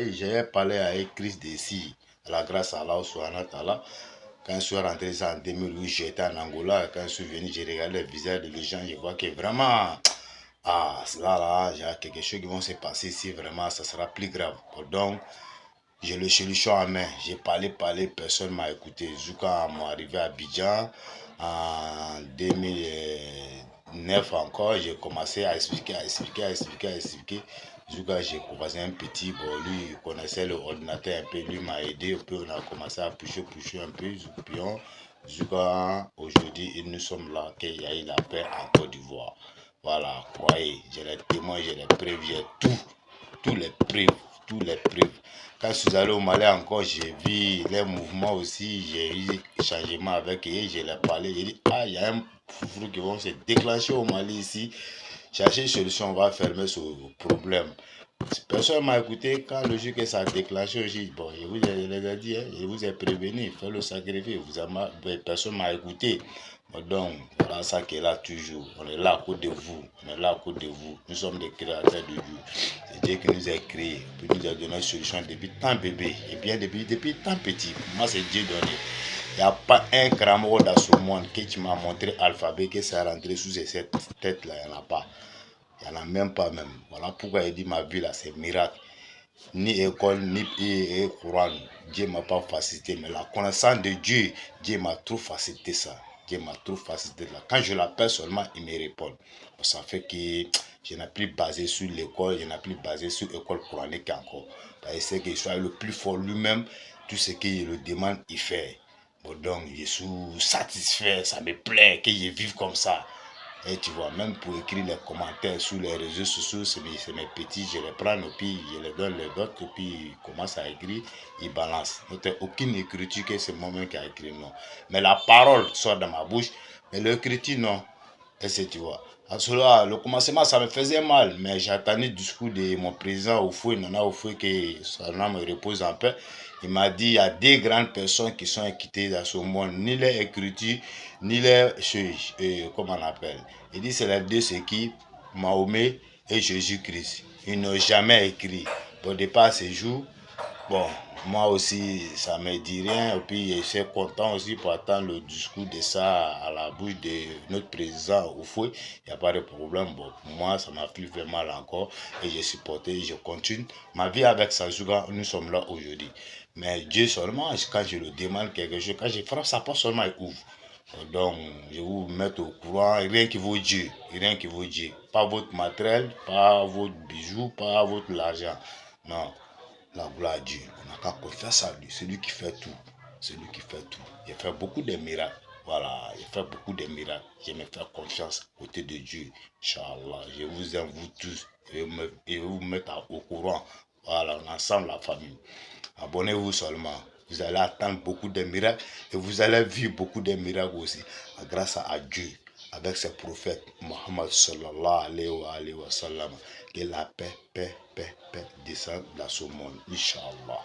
Et j'ai parlé avec Chris Desi, à la grâce à Allah subhanahu wa ta'ala. Quand je suis rentré en 2008, j'étais en Angola. Quand je suis venu, j'ai regardé le visage des gens. Je vois que vraiment, là, il y a quelque chose qui va se passer ici. Vraiment, ça sera plus grave. Donc, j'ai le solution en main. J'ai parlé, personne ne m'a écouté. Jusqu'à moi arrivé à Abidjan en 2009 encore, j'ai commencé à expliquer. Jusqu'à j'ai croisé un petit, bon, lui, il connaissait l'ordinateur un peu, lui m'a aidé un peu, on a commencé à pousser un peu, jusqu'à aujourd'hui, nous sommes là, qu'il y a eu la paix en Côte d'Ivoire. Voilà, croyez, j'ai les témoins, j'ai les preuves, j'ai tous les preuves. Quand je suis allé au Mali encore, j'ai vu les mouvements aussi, j'ai eu changement avec eux, je leur parlé, j'ai dit, il y a un foufou qui vont se déclencher au Mali ici, chercher une solution, on va fermer ce problème. Personne m'a écouté quand le jour que ça a déclenché, j'ai dit, bon, je vous ai dit, je vous ai prévenu, faites le sacrifice, personne m'a écouté. Donc, voilà ça qui est là toujours. On est là à cause de vous. Nous sommes des créateurs de Dieu. C'est Dieu qui nous a créés. Puis nous a donné une solution depuis tant bébé. Et bien depuis tant petit. Moi, c'est Dieu donné. Il n'y a pas un grand dans ce monde que tu m'as montré l'alphabet que ça a rentré sous cette tête-là. Il n'y en a pas. Il n'y en a même pas même. Voilà pourquoi il dit ma vie là, c'est miracle. Ni école, ni Coran. Dieu ne m'a pas facilité. Mais la connaissance de Dieu, Dieu m'a trop facilité ça. Dieu m'a trop facilité là. Quand je l'appelle seulement, il me répond. Ça fait que je n'ai plus basé sur l'école, je n'ai plus basé sur l'école coranique encore. Il sait qu'il soit le plus fort lui-même. Tout ce qu'il le demande, il fait. Bon, donc, je suis satisfait, ça me plaît que je vive comme ça. Et tu vois, même pour écrire les commentaires sur les réseaux sociaux, c'est mes petits, je les prends et puis je les donne les autres, et puis ils commencent à écrire, ils balancent. Donc, aucune écriture que c'est moi-même qui a écrit, non. Mais la parole sort dans ma bouche, mais l'écriture, non. Et c'est, tu vois. À cela, le commencement, ça me faisait mal, mais j'attendais le discours de mon président Oufoué, Nana Oufoué, que son âme me repose en paix. Il m'a dit, il y a des grandes personnes qui sont quittées dans ce monde, ni les écritures, ni les choses, comment on appelle. Il dit, c'est les deux, c'est qui, Mahomet et Jésus-Christ. Ils n'ont jamais écrit. Au départ, ces jours, bon, moi aussi, ça ne me dit rien. Et puis, je suis content aussi pour attendre le discours de ça à la bouche de notre président Oufoué. Il n'y a pas de problème. Bon, pour moi, ça m'a fait vraiment mal encore. Et j'ai supporté, je continue. Ma vie avec Sanjouga, nous sommes là aujourd'hui. Mais Dieu seulement, quand je le demande quelque chose, quand je frappe sa porte seulement, il ouvre. Donc, je vais vous mettre au courant, rien qui vaut Dieu, pas votre matériel, pas votre bijou, pas votre argent. Non, la gloire à Dieu, on n'a qu'à confiance à lui, c'est lui qui fait tout, il fait beaucoup de miracles, voilà, il fait beaucoup de miracles, je me fais confiance côté de Dieu, Inch'Allah, je vous aime vous tous, et je vais vous mettre au courant, voilà, ensemble la famille, abonnez-vous seulement. Vous allez attendre beaucoup de miracles et vous allez vivre beaucoup de miracles aussi grâce à Dieu, avec ses prophètes, Mohammed sallallahu alayhi wa sallam, que la paix descende dans ce monde, Inch'Allah.